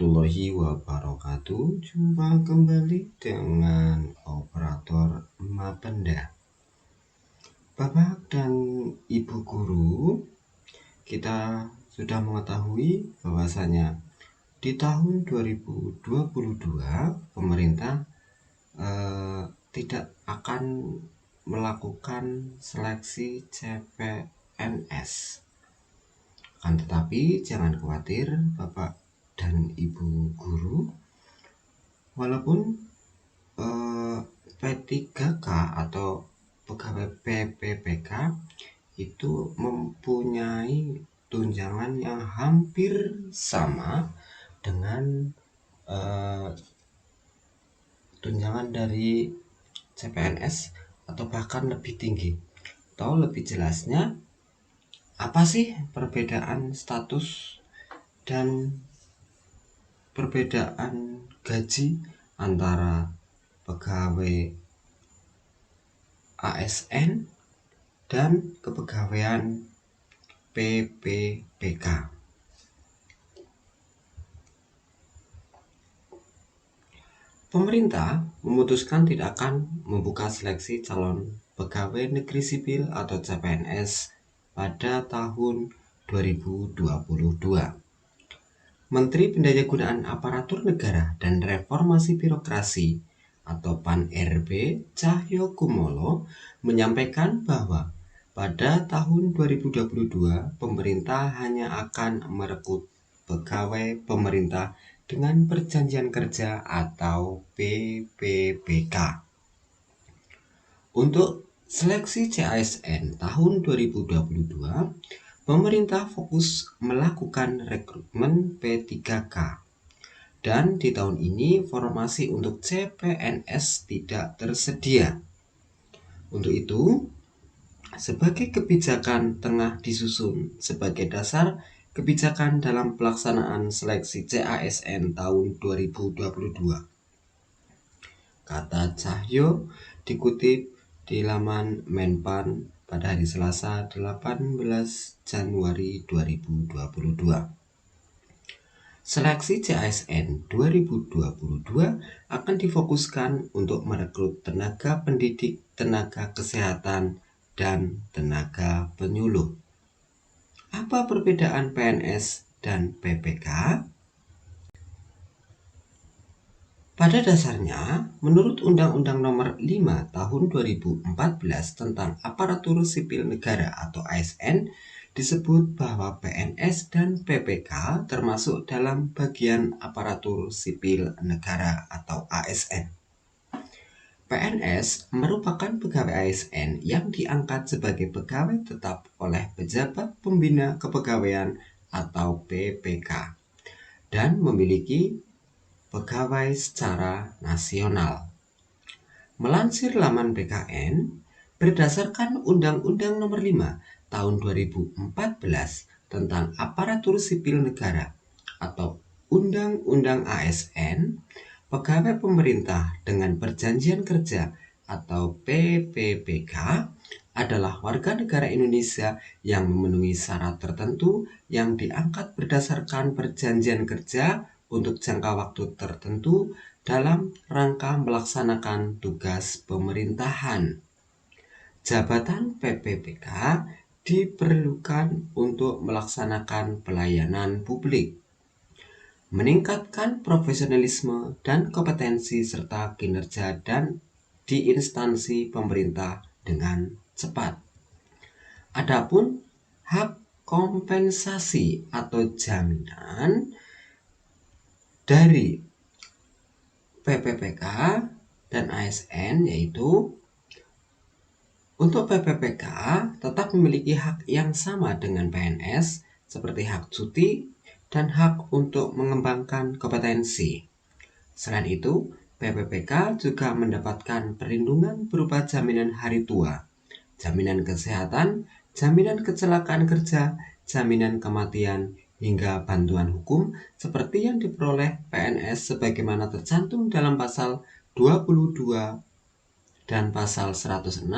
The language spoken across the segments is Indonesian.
warahmatullahi wabarakatuh. Jumpa kembali dengan operator Mapenda. Bapak dan Ibu guru, kita sudah mengetahui bahwasanya di tahun 2022 pemerintah tidak akan melakukan seleksi CPNS. Tetapi jangan khawatir Bapak dan Ibu guru, walaupun P3K atau pegawai PPPK itu mempunyai tunjangan yang hampir sama dengan tunjangan dari CPNS atau bahkan lebih tinggi. Atau lebih jelasnya, apa sih perbedaan status dan perbedaan gaji antara pegawai ASN dan kepegawaian PPPK? Pemerintah memutuskan tidak akan membuka seleksi calon pegawai negeri sipil atau CPNS pada tahun 2022. Menteri Pendayagunaan Aparatur Negara dan Reformasi Birokrasi atau PAN-RB Cahyokumolo menyampaikan bahwa pada tahun 2022 pemerintah hanya akan merekrut pegawai pemerintah dengan perjanjian kerja atau PPPK. Untuk seleksi CASN tahun 2022, pemerintah fokus melakukan rekrutmen P3K. Dan di tahun ini formasi untuk CPNS tidak tersedia. Untuk itu, sebagai kebijakan tengah disusun sebagai dasar kebijakan dalam pelaksanaan seleksi CASN tahun 2022. Kata Cahyo dikutip di laman Menpan pada hari Selasa 18 Januari 2022. Seleksi CASN 2022 akan difokuskan untuk merekrut tenaga pendidik, tenaga kesehatan, dan tenaga penyuluh. Apa perbedaan PNS dan PPK? Pada dasarnya, menurut Undang-Undang Nomor 5 Tahun 2014 tentang Aparatur Sipil Negara atau ASN, disebut bahwa PNS dan PPK termasuk dalam bagian aparatur sipil negara atau ASN. PNS merupakan pegawai ASN yang diangkat sebagai pegawai tetap oleh pejabat pembina kepegawaian atau PPK dan memiliki pegawai secara nasional. Melansir laman BKN, berdasarkan Undang-Undang Nomor 5 Tahun 2014 tentang Aparatur Sipil Negara atau Undang-Undang ASN, pegawai pemerintah dengan perjanjian kerja atau PPPK adalah warga negara Indonesia yang memenuhi syarat tertentu yang diangkat berdasarkan perjanjian kerja untuk jangka waktu tertentu dalam rangka melaksanakan tugas pemerintahan. Jabatan PPPK diperlukan untuk melaksanakan pelayanan publik, meningkatkan profesionalisme dan kompetensi serta kinerja dan di instansi pemerintah dengan cepat. Adapun hak kompensasi atau jaminan dari PPPK dan ASN yaitu untuk PPPK tetap memiliki hak yang sama dengan PNS seperti hak cuti dan hak untuk mengembangkan kompetensi. Selain itu, PPPK juga mendapatkan perlindungan berupa jaminan hari tua, jaminan kesehatan, jaminan kecelakaan kerja, jaminan kematian, hingga bantuan hukum seperti yang diperoleh PNS sebagaimana tercantum dalam pasal 22 dan pasal 106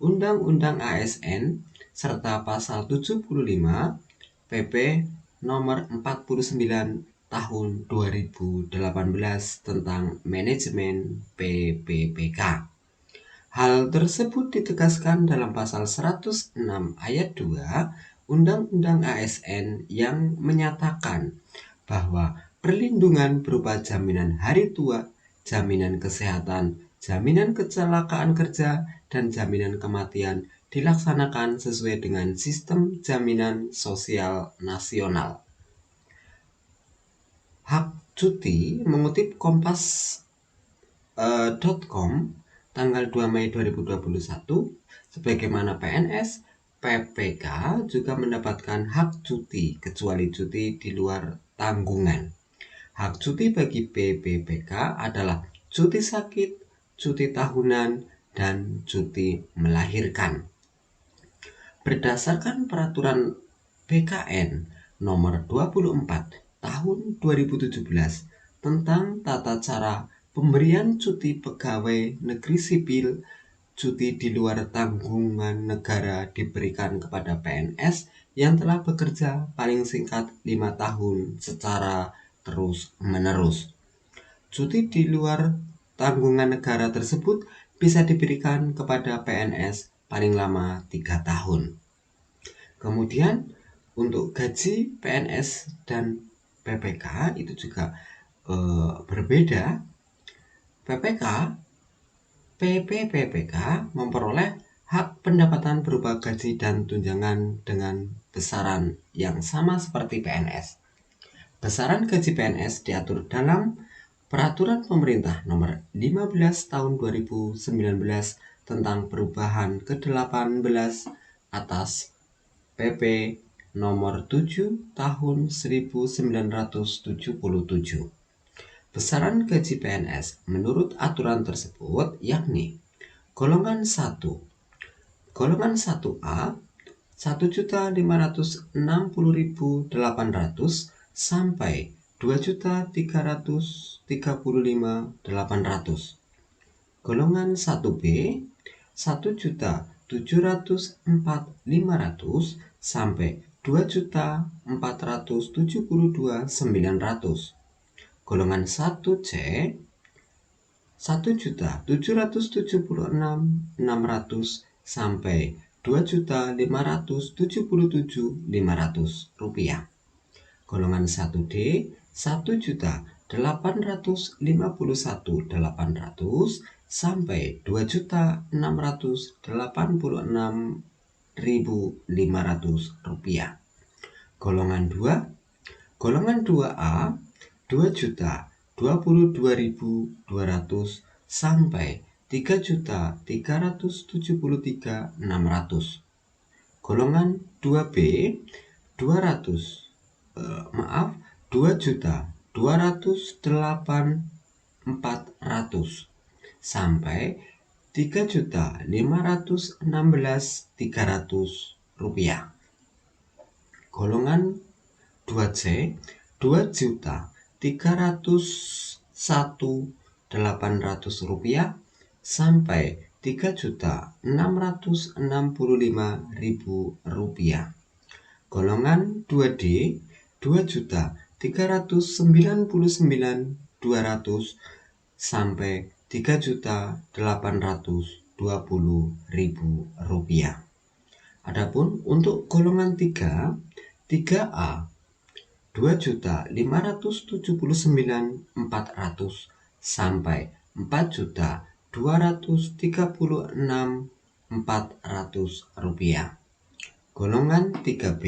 Undang-Undang ASN serta pasal 75 PP nomor 49 tahun 2018 tentang manajemen PPPK. Hal tersebut ditegaskan dalam pasal 106 ayat 2 Undang-Undang ASN yang menyatakan bahwa perlindungan berupa jaminan hari tua, jaminan kesehatan, jaminan kecelakaan kerja, dan jaminan kematian dilaksanakan sesuai dengan sistem jaminan sosial nasional. Hak cuti mengutip Kompas.com tanggal 2 Mei 2021, sebagaimana PNS, PPK juga mendapatkan hak cuti kecuali cuti di luar tanggungan. Hak cuti bagi PPPK adalah cuti sakit, cuti tahunan, dan cuti melahirkan. Berdasarkan peraturan BKN nomor 24 tahun 2017 tentang tata cara pemberian cuti pegawai negeri sipil, cuti di luar tanggungan negara diberikan kepada PNS yang telah bekerja paling singkat 5 tahun secara terus-menerus. Cuti di luar tanggungan negara tersebut bisa diberikan kepada PNS paling lama 3 tahun. Kemudian untuk gaji PNS dan PPK itu juga berbeda. PPPK memperoleh hak pendapatan berupa gaji dan tunjangan dengan besaran yang sama seperti PNS. Besaran gaji PNS diatur dalam Peraturan Pemerintah Nomor 15 Tahun 2019 tentang perubahan ke-18 atas PP Nomor 7 Tahun 1977. Besaran gaji PNS menurut aturan tersebut yakni golongan 1. Golongan 1A 1.560.800 sampai 2.335.800. Golongan 1B 1.704.500 sampai 2.472.900. Golongan 1C 1.776.600 sampai 2.577.500 rupiah. Golongan 1D 1.851.800 sampai 2.686.500 rupiah. Golongan 2 Golongan 2A 2.022.200 sampai 3.373.600. Golongan 2B 2.208.400 sampai 3.516.300 rupiah. Golongan 2C 2.301.800 rupiah sampai 3.665.000 rupiah. Golongan 2D 2.399.200 sampai 3.820.000 rupiah. Adapun untuk golongan 3A 2.579.400 sampai 4.236.400 rupiah. Golongan 3B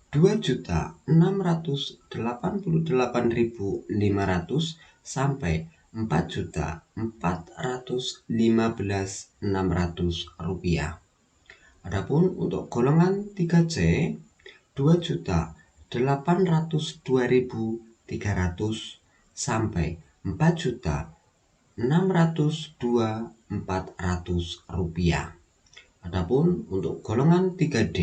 2.688.500 sampai 4.415.600 rupiah. Adapun untuk golongan 3C 2.802.300 sampai 4.602.400 rupiah. Adapun untuk golongan 3D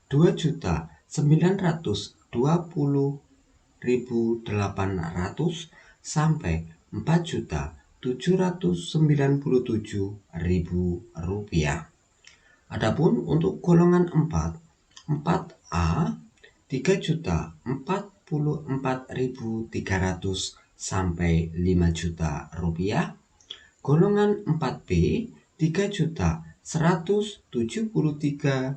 2.920.800 sampai 4.797.000 rupiah. Adapun untuk golongan 4A 3.040.800 4.300 sampai 5 juta rupiah. Golongan 4B 3.173.100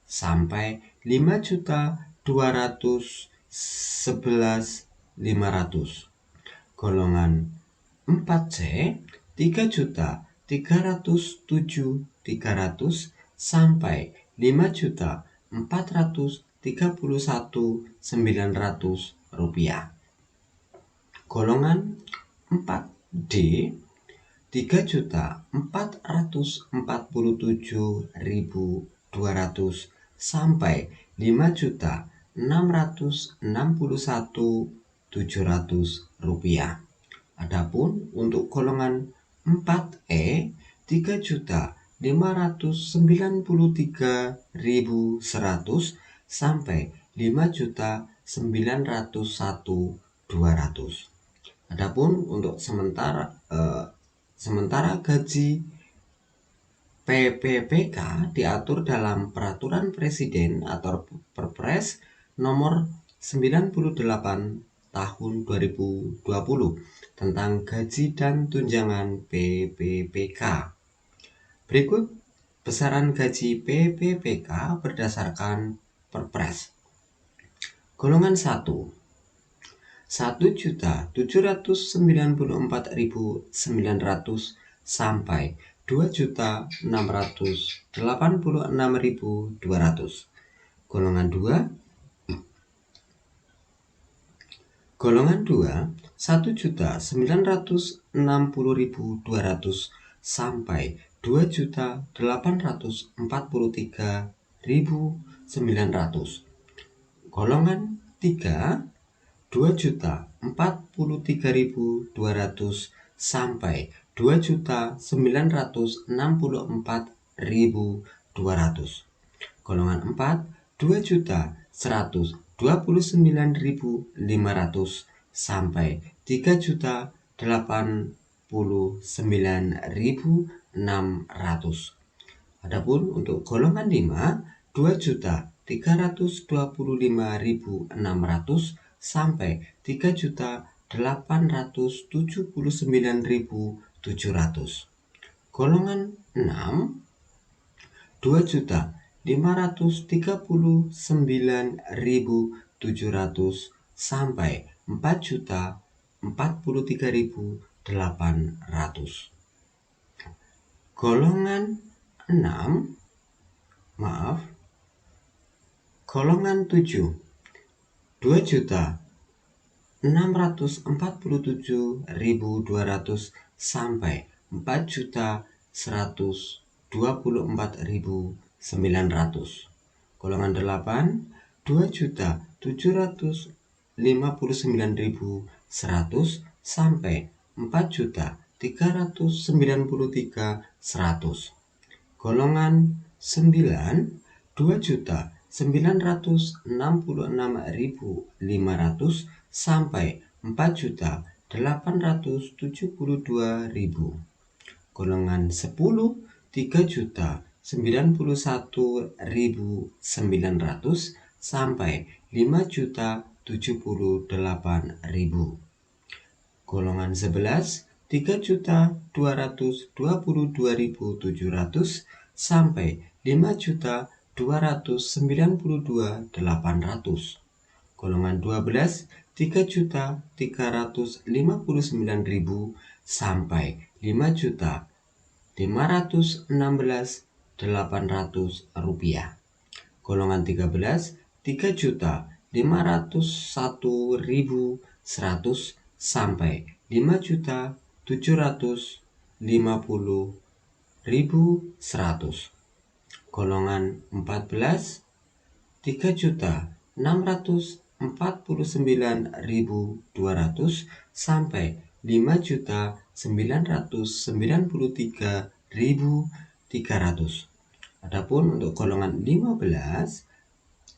sampai 5.211.500. Golongan 4C 3.307.300 sampai 5.431.900 rupiah. Golongan 4D 3.447.200 sampai 5.661.700 rupiah. Adapun untuk golongan 4E 3.593.100 sampai 5.901.200. Adapun untuk sementara gaji PPPK diatur dalam Peraturan Presiden atau Perpres nomor 98 tahun 2020 tentang gaji dan tunjangan PPPK. Berikut besaran gaji PPPK berdasarkan Perpres. Golongan 1 1.794.900 sampai 2.686.200. Golongan 2 1.960.200 sampai 2.843.900. Golongan 3 2.043.200 sampai 2.964.200. Golongan 4 2.129.500 sampai 3.089.600. Adapun untuk golongan 5 2.325.600 sampai 3.879.700. Golongan 6 2.539.700 sampai 4.043.800. Golongan 7 2.647.200 sampai 4.124.900. Golongan 8 2.759.100 sampai 4.393.100. Golongan 9 2.966.500 sampai 4.872.000. Golongan 10 3.091.900 sampai 5.078.000. Golongan 11 3.222.700 sampai 5.292.800. Golongan 12 3.359.000 sampai 5.516.800 rupiah. Golongan 13 3.501.100 sampai 5.750.100. Golongan 14 3.649.200 sampai 5.993.300. Adapun untuk golongan 15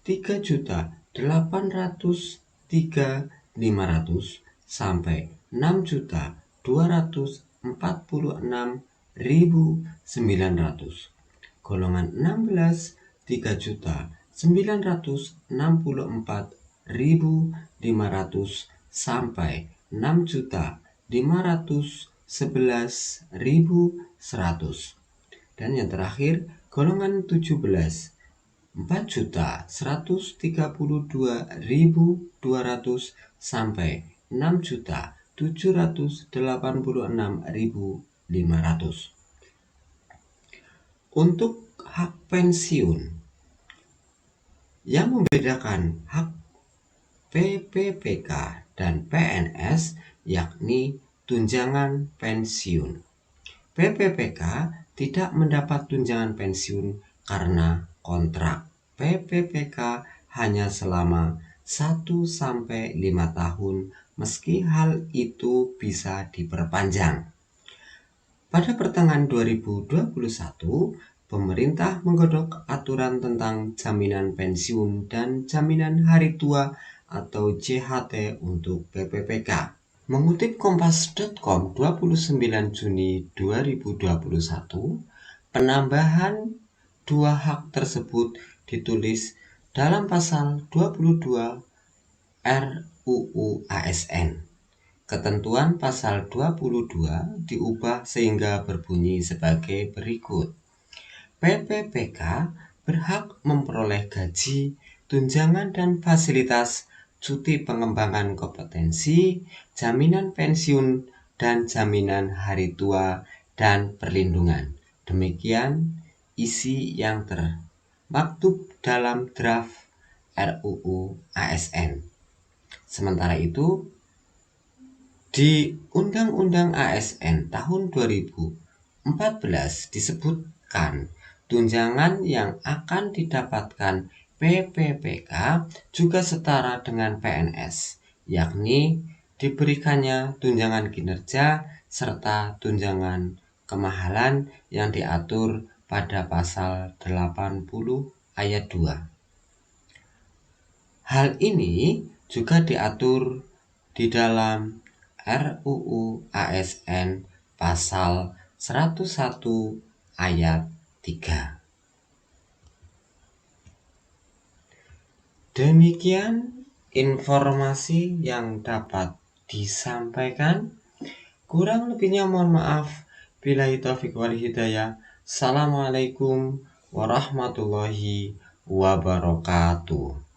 3.803.500 sampai 6.246.900. Golongan 16 3.100.000 964.500 sampai 6.511.100. Dan yang terakhir, golongan 17, 4.132.200 sampai 6.786.500. Untuk hak pensiun, yang membedakan hak PPPK dan PNS yakni tunjangan pensiun. PPPK tidak mendapat tunjangan pensiun karena kontrak PPPK hanya selama 1-5 tahun, meski hal itu bisa diperpanjang. Pada pertengahan 2021, pemerintah menggodok aturan tentang jaminan pensiun dan jaminan hari tua atau JHT untuk PPPK. Mengutip kompas.com 29 Juni 2021, penambahan dua hak tersebut ditulis dalam pasal 22 RUU ASN. Ketentuan pasal 22 diubah sehingga berbunyi sebagai berikut. PPPK berhak memperoleh gaji, tunjangan dan fasilitas, cuti pengembangan kompetensi, jaminan pensiun, dan jaminan hari tua dan perlindungan. Demikian isi yang termaktub dalam draft RUU ASN. Sementara itu, di Undang-Undang ASN tahun 2014 disebutkan tunjangan yang akan didapatkan PPPK juga setara dengan PNS, yakni diberikannya tunjangan kinerja serta tunjangan kemahalan yang diatur pada pasal 80 ayat 2. Hal ini juga diatur di dalam RUU ASN pasal 101 ayat 3. Demikian informasi yang dapat disampaikan. Kurang lebihnya mohon maaf. Billahi taufiq wal hidayah. Assalamualaikum warahmatullahi wabarakatuh.